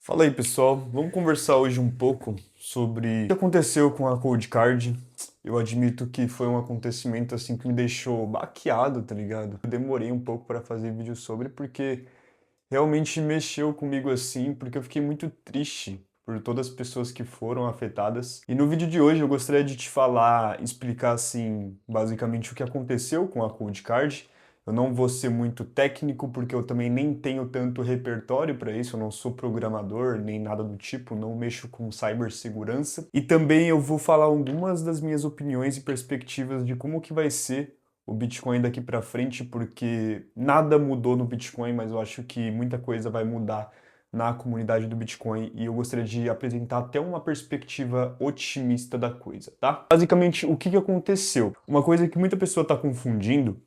Fala aí, pessoal. Vamos conversar hoje um pouco sobre o que aconteceu com a Cold Card. Eu admito que foi um acontecimento assim que me deixou baqueado, tá ligado? Eu demorei um pouco para fazer vídeo sobre porque realmente mexeu comigo assim, porque eu fiquei muito triste por todas as pessoas que foram afetadas. E no vídeo de hoje eu gostaria de te falar, explicar assim, basicamente o que aconteceu com a Cold Card. Eu não vou ser muito técnico porque eu também nem tenho tanto repertório para isso, eu não sou programador nem nada do tipo, não mexo com cibersegurança. E também eu vou falar algumas das minhas opiniões e perspectivas de como que vai ser o Bitcoin daqui para frente, porque nada mudou no Bitcoin, mas eu acho que muita coisa vai mudar na comunidade do Bitcoin e eu gostaria de apresentar até uma perspectiva otimista da coisa, tá? Basicamente, o que aconteceu? Uma coisa que muita pessoa está confundindo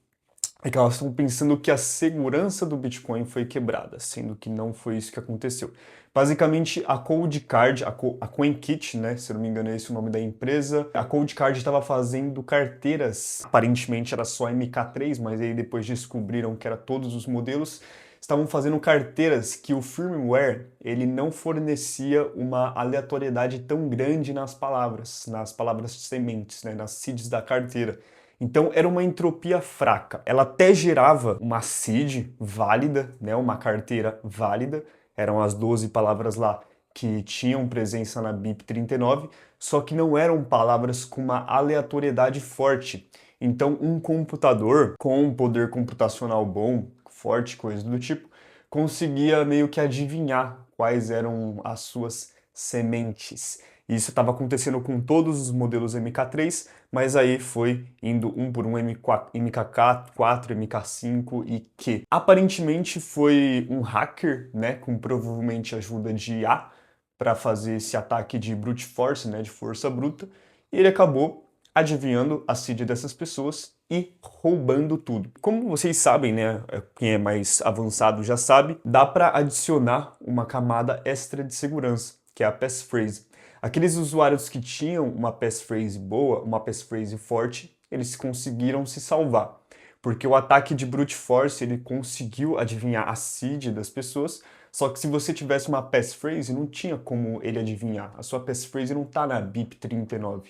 é que elas estão pensando que a segurança do Bitcoin foi quebrada, sendo que não foi isso que aconteceu. Basicamente, a Cold Card, a CoinKit, né, se eu não me engano é esse o nome da empresa, a Cold Card estava fazendo carteiras, aparentemente era só MK3, mas aí depois descobriram que era todos os modelos, estavam fazendo carteiras que o firmware ele não fornecia uma aleatoriedade tão grande nas palavras sementes, né, nas seeds da carteira. Então era uma entropia fraca. Ela até gerava uma seed válida, né, uma carteira válida, eram as 12 palavras lá que tinham presença na BIP39, só que não eram palavras com uma aleatoriedade forte. Então um computador com um poder computacional bom, forte, coisa do tipo, conseguia meio que adivinhar quais eram as suas sementes. Isso estava acontecendo com todos os modelos MK3, mas aí foi indo um por um MKK4, MK5 e Q. Aparentemente foi um hacker, né, com provavelmente ajuda de IA, para fazer esse ataque de brute force, né, de força bruta, e ele acabou adivinhando a seed dessas pessoas e roubando tudo. Como vocês sabem, né, quem é mais avançado já sabe, dá para adicionar uma camada extra de segurança, que é a passphrase. Aqueles usuários que tinham uma passphrase boa, uma passphrase forte, eles conseguiram se salvar. Porque o ataque de brute force, ele conseguiu adivinhar a seed das pessoas, só que se você tivesse uma passphrase, não tinha como ele adivinhar. A sua passphrase não está na BIP39.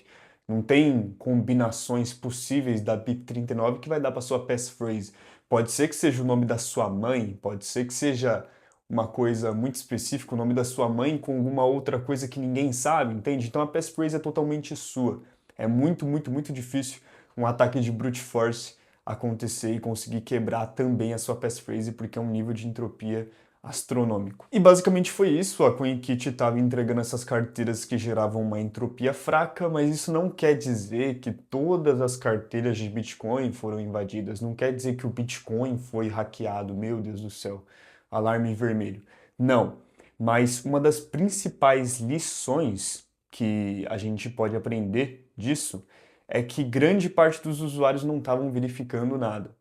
Não tem combinações possíveis da BIP39 que vai dar para sua passphrase. Pode ser que seja o nome da sua mãe, pode ser que seja uma coisa muito específica, o nome da sua mãe com alguma outra coisa que ninguém sabe, entende? Então a passphrase é totalmente sua. É muito, muito, muito difícil um ataque de brute force acontecer e conseguir quebrar também a sua passphrase, porque é um nível de entropia astronômico. E basicamente foi isso, a CoinKit estava entregando essas carteiras que geravam uma entropia fraca, mas isso não quer dizer que todas as carteiras de Bitcoin foram invadidas, não quer dizer que o Bitcoin foi hackeado, meu Deus do céu, alarme vermelho. Não, mas uma das principais lições que a gente pode aprender disso é que grande parte dos usuários não estavam verificando nada.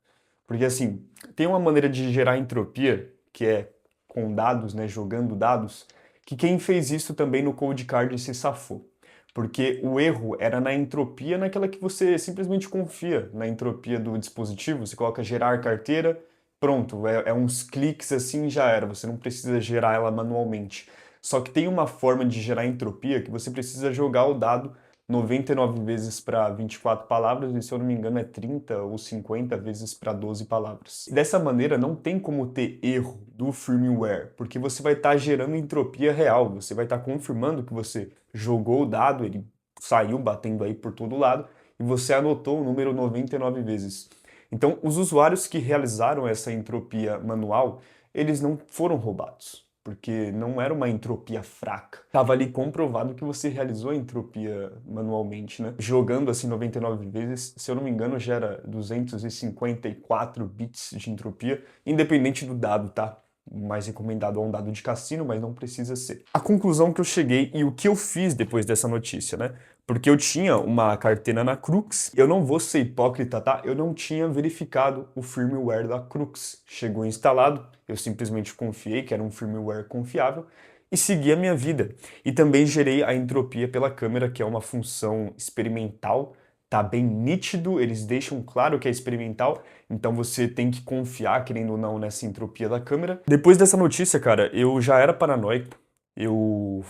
Porque assim, tem uma maneira de gerar entropia, que é com dados, né, jogando dados, que quem fez isso também no Cold Card se safou. Porque o erro era na entropia, naquela que você simplesmente confia na entropia do dispositivo. Você coloca gerar carteira, pronto, é uns cliques assim já era. Você não precisa gerar ela manualmente. Só que tem uma forma de gerar entropia que você precisa jogar o dado 99 vezes para 24 palavras, e se eu não me engano é 30 ou 50 vezes para 12 palavras. E dessa maneira não tem como ter erro do firmware, porque você vai estar gerando entropia real, você vai estar confirmando que você jogou o dado, ele saiu batendo aí por todo lado, e você anotou o número 99 vezes. Então, os usuários que realizaram essa entropia manual, eles não foram roubados porque não era uma entropia fraca. Tava ali comprovado que você realizou a entropia manualmente, né? Jogando assim 99 vezes, se eu não me engano, gera 254 bits de entropia, independente do dado, tá? O mais recomendado é um dado de cassino, mas não precisa ser. A conclusão que eu cheguei e o que eu fiz depois dessa notícia, né? Porque eu tinha uma carteira na Crux, eu não vou ser hipócrita, tá? Eu não tinha verificado o firmware da Crux. Chegou instalado, eu simplesmente confiei que era um firmware confiável e segui a minha vida. E também gerei a entropia pela câmera, que é uma função experimental. Tá bem nítido, eles deixam claro que é experimental, então você tem que confiar, querendo ou não, nessa entropia da câmera. Depois dessa notícia, cara, eu já era paranoico. Eu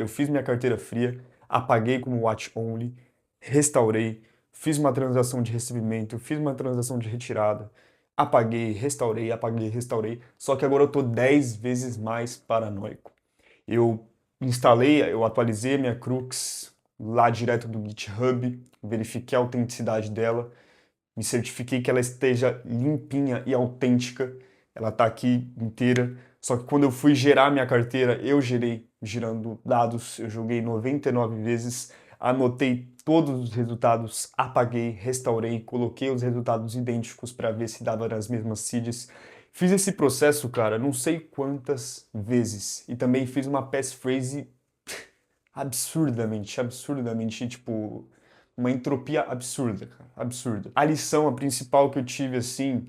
fiz minha carteira fria, apaguei como watch only, restaurei, fiz uma transação de recebimento, fiz uma transação de retirada, apaguei, restaurei, só que agora eu tô 10 vezes mais paranoico. Eu eu atualizei a minha Crux lá direto do GitHub, verifiquei a autenticidade dela, me certifiquei que ela esteja limpinha e autêntica, ela está aqui inteira. Só que quando eu fui gerar minha carteira, eu gerei girando dados, eu joguei 99 vezes, anotei todos os resultados, apaguei, restaurei, coloquei os resultados idênticos para ver se dava nas mesmas seeds. Fiz esse processo, cara, não sei quantas vezes. E também fiz uma passphrase absurdamente, tipo, uma entropia absurda, cara, absurda. A lição, a principal que eu tive, assim,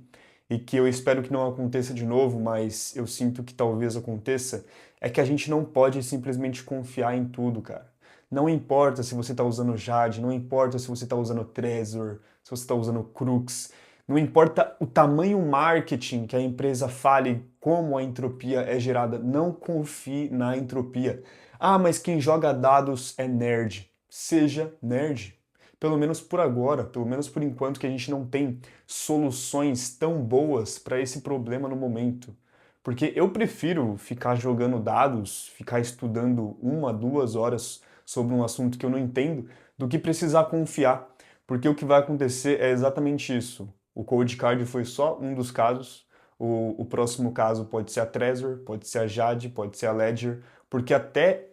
e que eu espero que não aconteça de novo, mas eu sinto que talvez aconteça, é que a gente não pode simplesmente confiar em tudo, cara. Não importa se você está usando Jade, não importa se você está usando Trezor, se você está usando Crux, não importa o tamanho marketing que a empresa fale como a entropia é gerada, não confie na entropia. Ah, mas quem joga dados é nerd. Seja nerd. Pelo menos por agora, pelo menos por enquanto que a gente não tem soluções tão boas para esse problema no momento. Porque eu prefiro ficar jogando dados, ficar estudando 1, 2 horas sobre um assunto que eu não entendo, do que precisar confiar. Porque o que vai acontecer é exatamente isso. O Cold Card foi só um dos casos. O próximo caso pode ser a Trezor, pode ser a Jade, pode ser a Ledger, porque até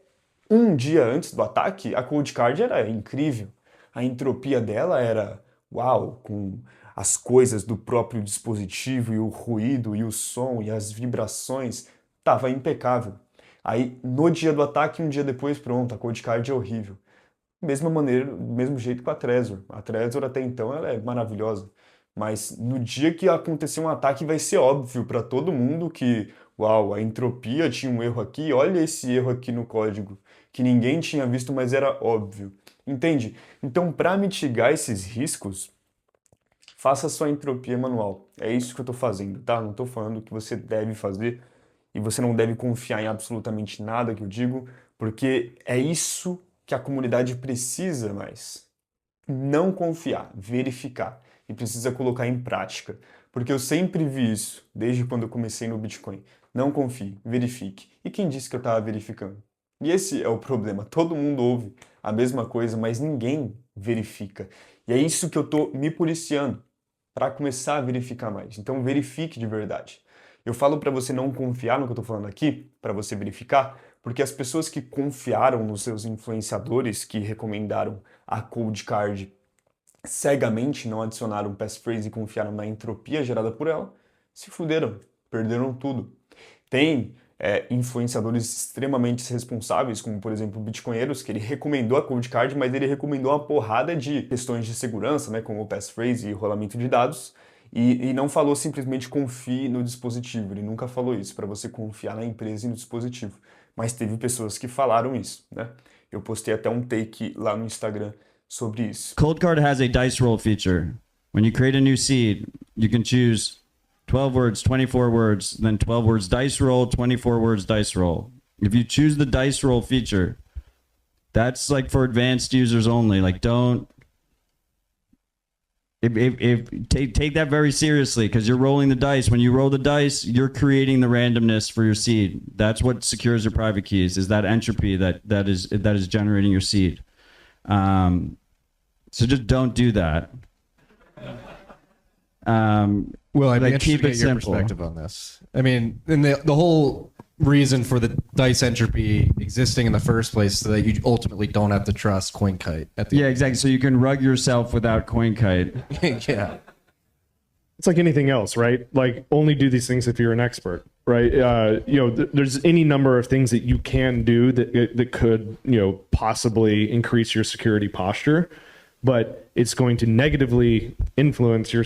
um dia antes do ataque, a Cold Card era incrível. A entropia dela era uau, com as coisas do próprio dispositivo e o ruído e o som e as vibrações, tava impecável. Aí, no dia do ataque, um dia depois, pronto, a Cold Card é horrível. Mesma maneira, do mesmo jeito com a Trezor. A Trezor até então ela é maravilhosa. Mas no dia que acontecer um ataque vai ser óbvio para todo mundo que, uau, a entropia tinha um erro aqui, olha esse erro aqui no código, que ninguém tinha visto, mas era óbvio. Entende? Então, para mitigar esses riscos, faça sua entropia manual. É isso que eu estou fazendo, tá? Não estou falando que você deve fazer e você não deve confiar em absolutamente nada que eu digo, porque é isso que a comunidade precisa mais. Não confiar, verificar e precisa colocar em prática. Porque eu sempre vi isso, desde quando eu comecei no Bitcoin. Não confie, verifique. E quem disse que eu estava verificando? E esse é o problema. Todo mundo ouve a mesma coisa, mas ninguém verifica. E é isso que eu estou me policiando para começar a verificar mais. Então verifique de verdade. Eu falo para você não confiar no que eu estou falando aqui, para você verificar, porque as pessoas que confiaram nos seus influenciadores que recomendaram a Cold Card cegamente, não adicionaram passphrase e confiaram na entropia gerada por ela, se fuderam, perderam tudo. Tem influenciadores extremamente responsáveis, como por exemplo o Bitcoinheiros, que ele recomendou a Cold Card, mas ele recomendou uma porrada de questões de segurança, né, como o passphrase e rolamento de dados, e não falou simplesmente confie no dispositivo. Ele nunca falou isso, para você confiar na empresa e no dispositivo. Mas teve pessoas que falaram isso, né? Eu postei até um take lá no Instagram sobre isso. Cold Card has a dice roll feature. When you create a new seed, you can choose 12 words, 24 words, then 12 words dice roll, 24 words dice roll. If you choose the dice roll feature, that's like for advanced users only. Like don't take that very seriously because you're rolling the dice. When you roll the dice, you're creating the randomness for your seed. That's what secures your private keys, is that entropy that is generating your seed. So just don't do that. Well, I'd be like, interested keep to it get your simple. perspective on this. I mean, and the whole reason for the dice entropy existing in the first place so that you ultimately don't have to trust CoinKite at the Yeah, exactly. So you can rug yourself without CoinKite. yeah. It's like anything else, right? Like only do these things if you're an expert, right? There's any number of things that you can do that could, possibly increase your security posture, but it's going to negatively influence your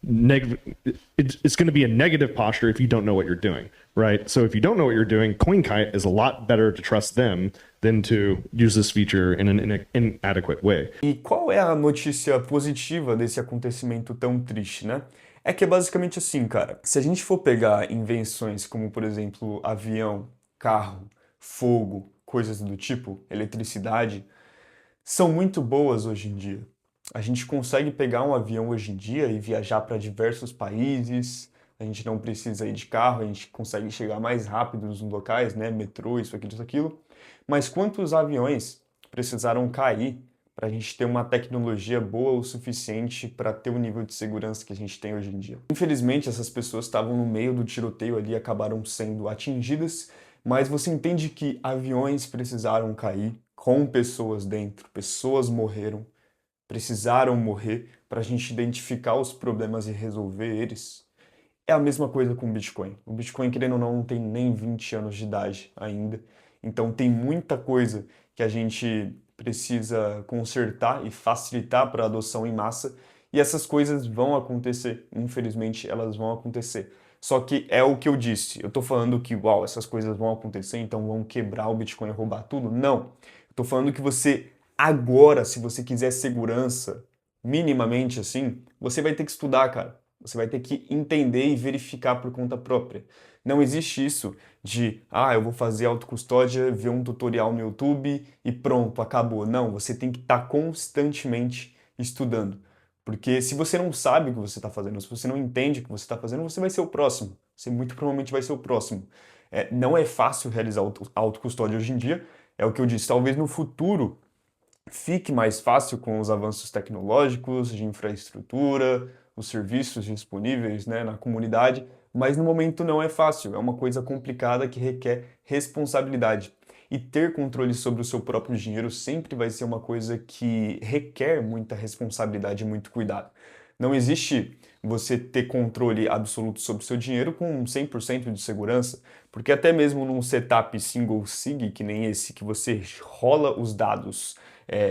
it's going to be a negative posture if you don't know what you're doing, right? So if you don't know what you're doing, CoinKite is a lot better to trust them than to use this feature in an inadequate way. E qual é a notícia positiva desse acontecimento tão triste, né? É que é basicamente assim, cara. Se a gente for pegar invenções como, por exemplo, avião, carro, fogo, coisas do tipo, eletricidade, são muito boas hoje em dia. A gente consegue pegar um avião hoje em dia e viajar para diversos países, a gente não precisa ir de carro, a gente consegue chegar mais rápido nos locais, né? Metrô, isso, aquilo. Mas quantos aviões precisaram cair para a gente ter uma tecnologia boa o suficiente para ter o nível de segurança que a gente tem hoje em dia? Infelizmente, essas pessoas estavam no meio do tiroteio ali e acabaram sendo atingidas, mas você entende que aviões precisaram cair com pessoas dentro, pessoas morreram, precisaram morrer para a gente identificar os problemas e resolver eles. É a mesma coisa com o Bitcoin. O Bitcoin, querendo ou não tem nem 20 anos de idade ainda. Então tem muita coisa que a gente precisa consertar e facilitar para a adoção em massa. E essas coisas vão acontecer. Infelizmente, elas vão acontecer. Só que é o que eu disse. Eu estou falando que, uau, essas coisas vão acontecer, então vão quebrar o Bitcoin e roubar tudo? Não. Eu estou falando que você, agora, se você quiser segurança, minimamente assim, você vai ter que estudar, cara. Você vai ter que entender e verificar por conta própria. Não existe isso de, eu vou fazer autocustódia, ver um tutorial no YouTube e pronto, acabou. Não, você tem que estar constantemente estudando. Porque se você não sabe o que você está fazendo, se você não entende o que você está fazendo, você vai ser o próximo. Você muito provavelmente vai ser o próximo. Não é fácil realizar autocustódia hoje em dia. É o que eu disse, talvez no futuro fique mais fácil com os avanços tecnológicos, de infraestrutura, os serviços disponíveis, né, na comunidade, mas no momento não é fácil, é uma coisa complicada que requer responsabilidade. E ter controle sobre o seu próprio dinheiro sempre vai ser uma coisa que requer muita responsabilidade e muito cuidado. Não existe você ter controle absoluto sobre o seu dinheiro com 100% de segurança, porque até mesmo num setup single sig, que nem esse, que você rola os dados,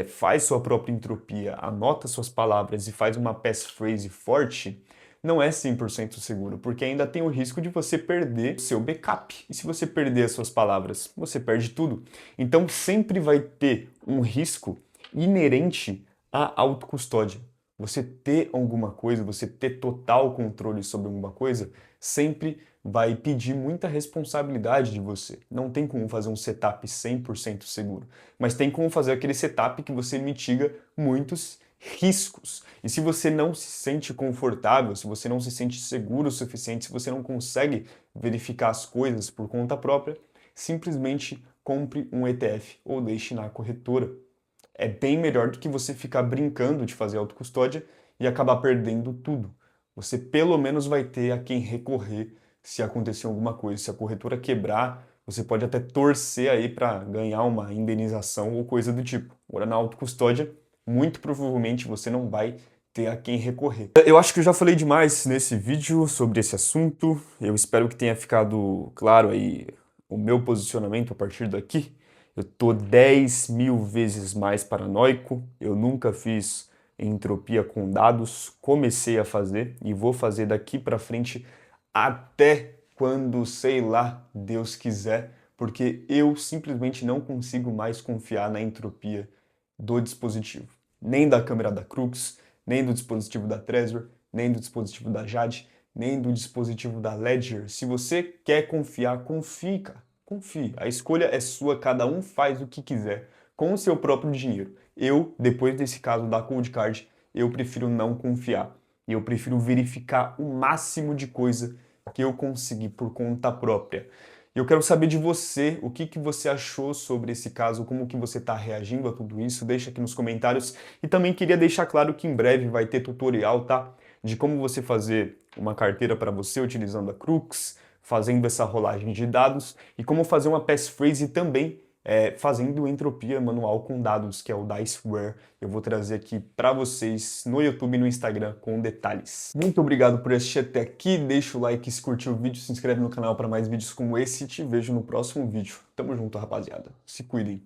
faz sua própria entropia, anota suas palavras e faz uma passphrase forte, não é 100% seguro, porque ainda tem o risco de você perder o seu backup. E se você perder as suas palavras, você perde tudo. Então sempre vai ter um risco inerente à autocustódia. Você ter alguma coisa, você ter total controle sobre alguma coisa, sempre vai pedir muita responsabilidade de você. Não tem como fazer um setup 100% seguro, mas tem como fazer aquele setup que você mitiga muitos riscos. E se você não se sente confortável, se você não se sente seguro o suficiente, se você não consegue verificar as coisas por conta própria, simplesmente compre um ETF ou deixe na corretora. É bem melhor do que você ficar brincando de fazer autocustódia e acabar perdendo tudo. Você pelo menos vai ter a quem recorrer se acontecer alguma coisa. Se a corretora quebrar, você pode até torcer aí para ganhar uma indenização ou coisa do tipo. Agora na autocustódia, muito provavelmente você não vai ter a quem recorrer. Eu acho que eu já falei demais nesse vídeo sobre esse assunto. Eu espero que tenha ficado claro aí o meu posicionamento a partir daqui. Eu tô 10.000 vezes mais paranoico. Eu nunca fiz entropia com dados. Comecei a fazer e vou fazer daqui para frente até quando, sei lá, Deus quiser, porque eu simplesmente não consigo mais confiar na entropia do dispositivo. Nem da câmera da Crux, nem do dispositivo da Trezor, nem do dispositivo da Jade, nem do dispositivo da Ledger. Se você quer confiar, confie, cara. Confie. A escolha é sua, cada um faz o que quiser com o seu próprio dinheiro. Eu, depois desse caso da Cold Card, eu prefiro não confiar. E eu prefiro verificar o máximo de coisa que eu conseguir por conta própria. E eu quero saber de você, o que você achou sobre esse caso, como que você está reagindo a tudo isso, deixa aqui nos comentários. E também queria deixar claro que em breve vai ter tutorial, tá? De como você fazer uma carteira para você utilizando a Crux, fazendo essa rolagem de dados e como fazer uma passphrase também fazendo entropia manual com dados, que é o Diceware. Eu vou trazer aqui para vocês no YouTube e no Instagram com detalhes. Muito obrigado por assistir até aqui, deixa o like se curtiu o vídeo, se inscreve no canal para mais vídeos como esse e te vejo no próximo vídeo. Tamo junto, rapaziada. Se cuidem.